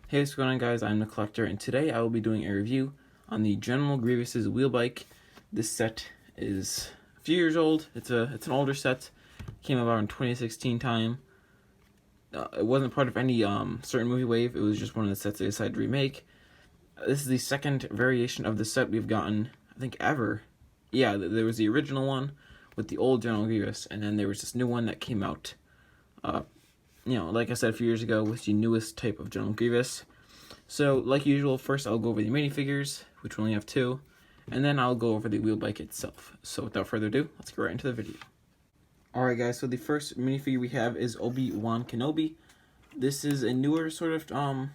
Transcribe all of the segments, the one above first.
Hey, what's going on, guys? I'm the Collector, and today I will be doing a review on the General Grievous's wheel bike. This set is a few years old. It's an older set. Came out in 2016 time. It wasn't part of any certain movie wave. It was just one of the sets they decided to remake. This is the second variation of the set we've gotten, I think, ever. Yeah, there was the original one with the old General Grievous, and then there was this new one that came out like I said, a few years ago with the newest type of General Grievous. So, like usual, first I'll go over the minifigures, which we only have two, and then I'll go over the wheel bike itself. So without further ado, let's get right into the video. Alright guys, so the first minifigure we have is Obi-Wan Kenobi. This is a newer sort of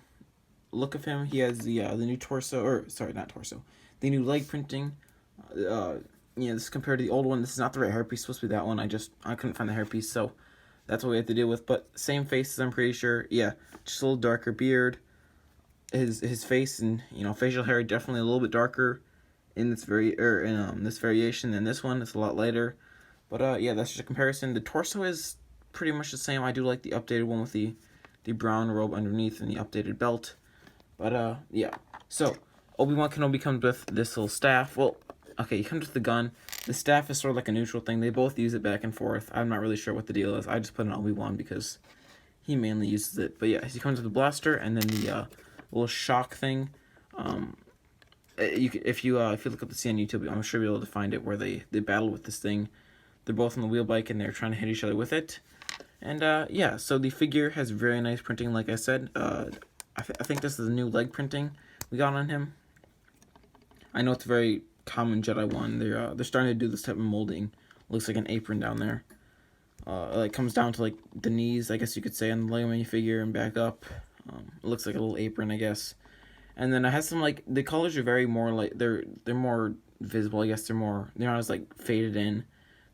look of him. He has the new torso, or sorry, not torso, the new leg printing. This compared to the old one, this is not the right hairpiece. It's supposed to be that one. I couldn't find the hairpiece, so that's what we have to deal with. But same faces, I'm pretty sure. Yeah, just a little darker beard. His face and facial hair definitely a little bit darker in this this variation than this one. It's a lot lighter. But yeah, that's just a comparison. The torso is pretty much the same. I do like the updated one with the brown robe underneath and the updated belt. But yeah. So Obi-Wan Kenobi comes with this little staff. Well, okay, he comes with the gun. The staff is sort of like a neutral thing. They both use it back and forth. I'm not really sure what the deal is. I just put it on Obi-Wan because he mainly uses it. But yeah, he comes with the blaster and then the little shock thing. If you look up the scene on YouTube, I'm sure you'll be able to find it where they battle with this thing. They're both on the wheel bike and they're trying to hit each other with it. And yeah, so the figure has very nice printing, like I said. I think this is the new leg printing we got on him. I know it's a very common Jedi one. They're starting to do this type of molding. Looks like an apron down there. It comes down to like the knees, I guess you could say, on the Lego minifigure and back up. It looks like a little apron, I guess. And then it has some like the colors are very more like they're more visible. I guess they're not as like faded in.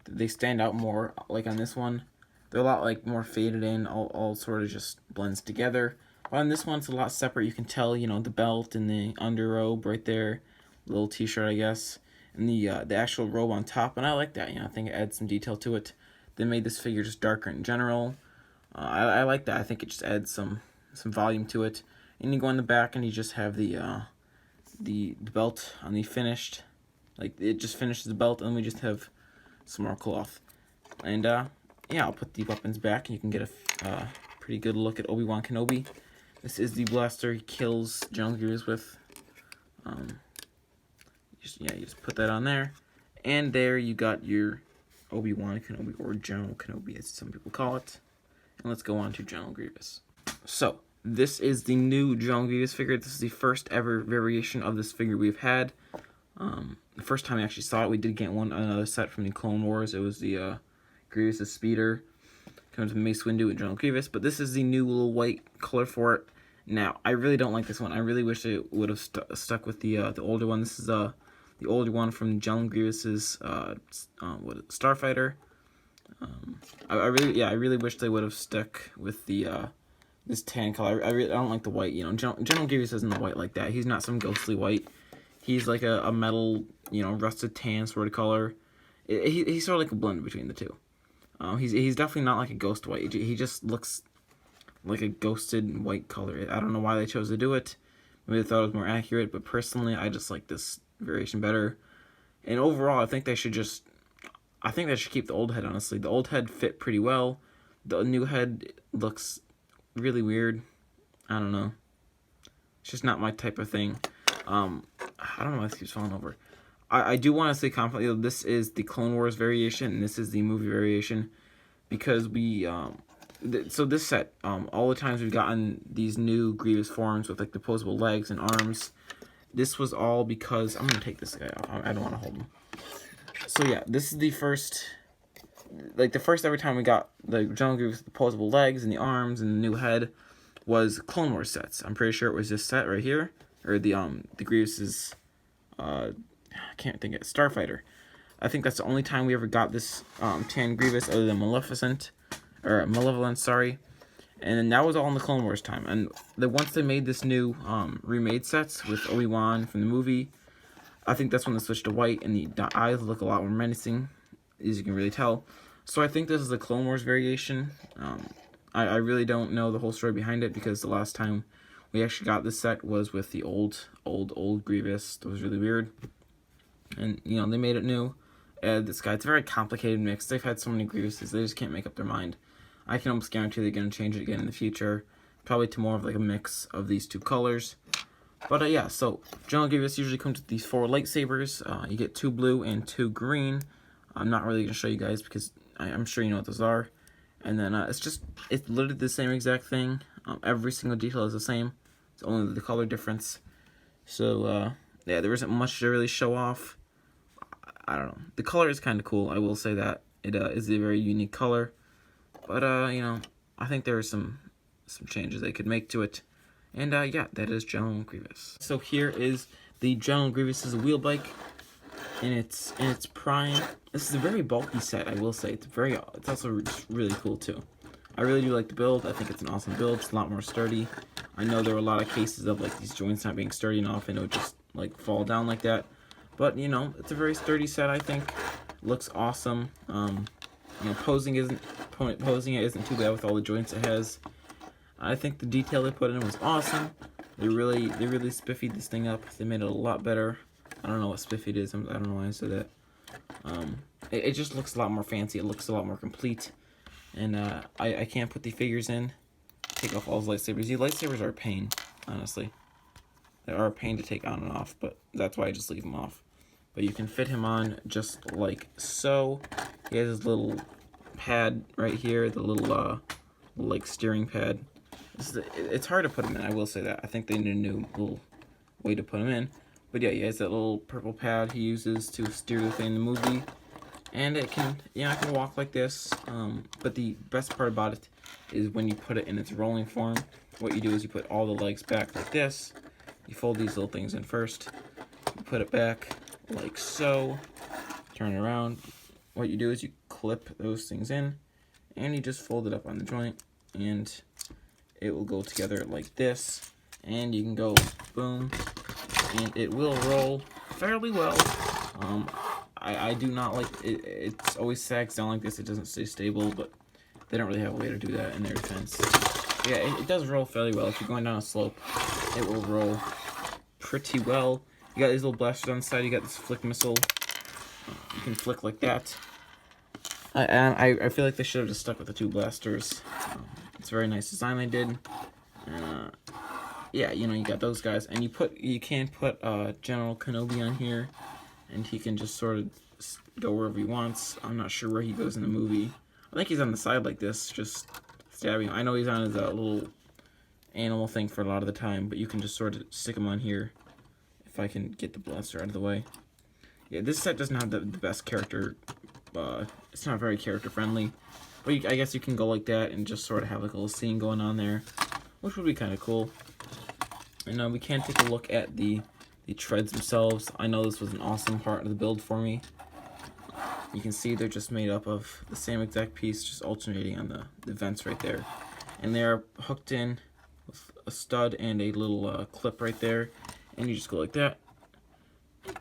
They stand out more. Like on this one, they're a lot like more faded in. All sort of just blends together. But on this one, it's a lot separate. You can tell, the belt and the underrobe right there. Little t-shirt, I guess, and the actual robe on top, and I like that. I think it adds some detail to it. They made this figure just darker in general. I like that. I think it just adds some volume to it. And you go in the back, and you just have the belt on the finished, like it just finishes the belt, and we just have some more cloth. And yeah, I'll put the weapons back, and you can get a pretty good look at Obi-Wan Kenobi. This is the blaster he kills General Grievous with. You just put that on there, and there you got your Obi-Wan Kenobi, or General Kenobi as some people call it. And let's go on to General Grievous. So this is the new General Grievous figure. This is the first ever variation of this figure we've had. The first time I actually saw it, we did get another set from the Clone Wars. It was the Grievous' speeder. Comes with Mace Windu and General Grievous, but this is the new little white color for it. Now, I really don't like this one. I really wish they would have stuck with the older one. This is the older one from General Grievous's Starfighter. I really wish they would have stuck with the this tan color. I don't like the white. General Grievous isn't the white like that. He's not some ghostly white. He's like a metal, rusted tan sort of color. He's sort of like a blend between the two. He's definitely not like a ghost white. He just looks like a ghosted white color. I don't know why they chose to do it. Maybe they thought it was more accurate, but personally, I just like this variation better. And overall, I think they should keep the old head, honestly. The old head fit pretty well. The new head looks really weird. I don't know. It's just not my type of thing. I don't know why this keeps falling over. I do want to say confidently, this is the Clone Wars variation, and this is the movie variation, because so this set, all the times we've gotten these new Grievous forms with like the posable legs and arms, this was all because I'm gonna take this guy off. I don't want to hold him. So yeah, this is the first ever time we got the General Grievous with the posable legs and the arms and the new head was Clone Wars sets. I'm pretty sure it was this set right here, or the Grievous's I can't think of it, Starfighter. I think that's the only time we ever got this tan Grievous other than Malevolent, sorry. And then that was all in the Clone Wars time. And once they made this new remade sets with Obi-Wan from the movie, I think that's when they switched to white, and the eyes look a lot more menacing, as you can really tell. So I think this is the Clone Wars variation. I really don't know the whole story behind it, because the last time we actually got this set was with the old Grevious. That was really weird. And, you know, they made it new. This guy, it's a very complicated mix. They've had so many Grieviouses, they just can't make up their mind. I can almost guarantee they're going to change it again in the future. Probably to more of like a mix of these two colors. But yeah, so General Grievous usually comes with these 4 lightsabers. You get 2 blue and 2 green. I'm not really going to show you guys because I'm sure you know what those are. And then it's literally the same exact thing. Every single detail is the same. It's only the color difference. So yeah, there isn't much to really show off. I don't know. The color is kind of cool. I will say that it is a very unique color. But you know, I think there are some changes they could make to it. And yeah, that is General Grievous. So here is the General Grievous's wheel bike in its prime. This is a very bulky set, I will say. It's also really cool too. I really do like the build. I think it's an awesome build. It's a lot more sturdy. I know there were a lot of cases of like these joints not being sturdy enough and it would just like fall down like that. But you know, it's a very sturdy set. I think looks awesome. You know, posing it isn't too bad with all the joints it has. I think the detail they put in was awesome. They really spiffied this thing up. They made it a lot better. I don't know what spiffied is. I don't know why I said that. It just looks a lot more fancy. It looks a lot more complete. And I can't put the figures in. Take off all those lightsabers. These lightsabers are a pain, honestly. They are a pain to take on and off, but that's why I just leave them off. But you can fit him on just like so. He has his little pad right here, the little like steering pad. It's hard to put him in, I will say that. I think they need a new little way to put him in. But yeah, he has that little purple pad he uses to steer the thing in the movie. And it can, I can walk like this. But the best part about it is when you put it in its rolling form. What you do is you put all the legs back like this. You fold these little things in first. You put it back like so. Turn it around. What you do is you clip those things in. And you just fold it up on the joint. And it will go together like this. And you can go boom. And it will roll fairly well. I do not like it. It's always sags down like this. It doesn't stay stable, but they don't really have a way to do that in their defense. Yeah, it does roll fairly well. If you're going down a slope, it will roll pretty well. You got these little blasters on the side. You got this flick missile. You can flick like that. I feel like they should have just stuck with the 2 blasters. It's a very nice design they did. Yeah, you know, you got those guys, and you can put General Kenobi on here, and he can just sort of go wherever he wants. I'm not sure where he goes in the movie. I think he's on the side like this, just stabbing. I know he's on his little animal thing for a lot of the time, but you can just sort of stick him on here if I can get the blaster out of the way. Yeah, this set doesn't have the best character. It's not very character friendly, but I guess you can go like that and just sort of have like a little scene going on there, which would be kind of cool. And we can take a look at the treads themselves. I know this was an awesome part of the build for me. You can see they're just made up of the same exact piece, just alternating on the vents right there. And they're hooked in with a stud and a little clip right there. And you just go like that,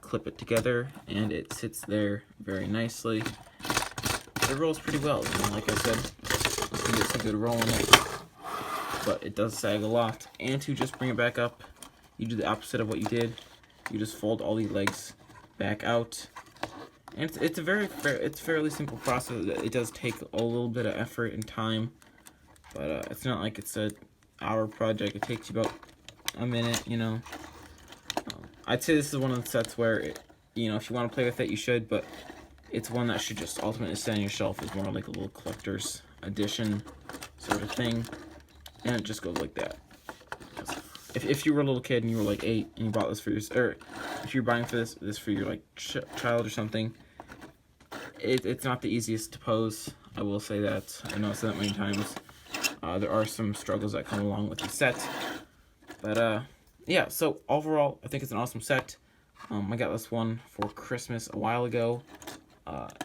clip it together, and it sits there very nicely. It rolls pretty well, like I said. You can get some good roll in it. But it does sag a lot. And to just bring it back up, you do the opposite of what you did. You just fold all the legs back out. And it's a fairly simple process. It does take a little bit of effort and time, but it's not like it's an hour project. It takes you about a minute, you know. I'd say this is one of the sets where, if you want to play with it, you should, but it's one that should just ultimately stay on your shelf as more like a little collector's edition sort of thing. And it just goes like that. If you were a little kid and you were like 8 and you bought this for your, or if you're buying for this for your like child or something, it's not the easiest to pose. I will say that. I know I've said that many times. There are some struggles that come along with the set, but yeah. So overall, I think it's an awesome set. I got this one for Christmas a while ago.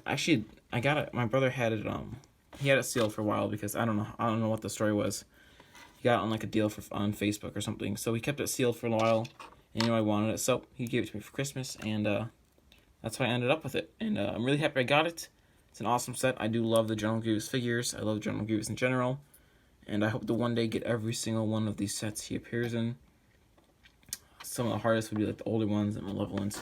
Actually, I got it. My brother had it. He had it sealed for a while because I don't know what the story was. He got it on like a deal on Facebook or something. So he kept it sealed for a while, and I wanted it, so he gave it to me for Christmas, and that's how I ended up with it. And I'm really happy I got it. It's an awesome set. I do love the General Grievous figures. I love General Grievous in general, and I hope to one day get every single one of these sets he appears in. some of the hardest would be like the older ones and Malevolence.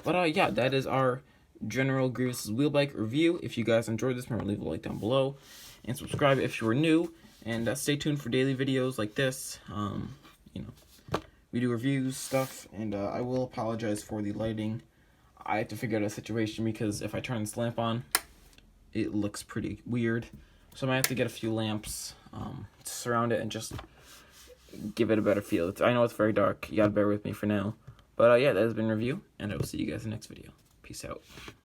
But yeah, that is our General Grievous wheel bike review. If you guys enjoyed this, remember to leave a like down below and subscribe if you are new. And stay tuned for daily videos like this. You know, we do reviews, stuff, and I will apologize for the lighting. I have to figure out a situation because if I turn this lamp on, it looks pretty weird. So I might have to get a few lamps to surround it and just give it a better feel. I know it's very dark. You gotta bear with me for now. But yeah, that has been a review, and I will see you guys in the next video. Peace out.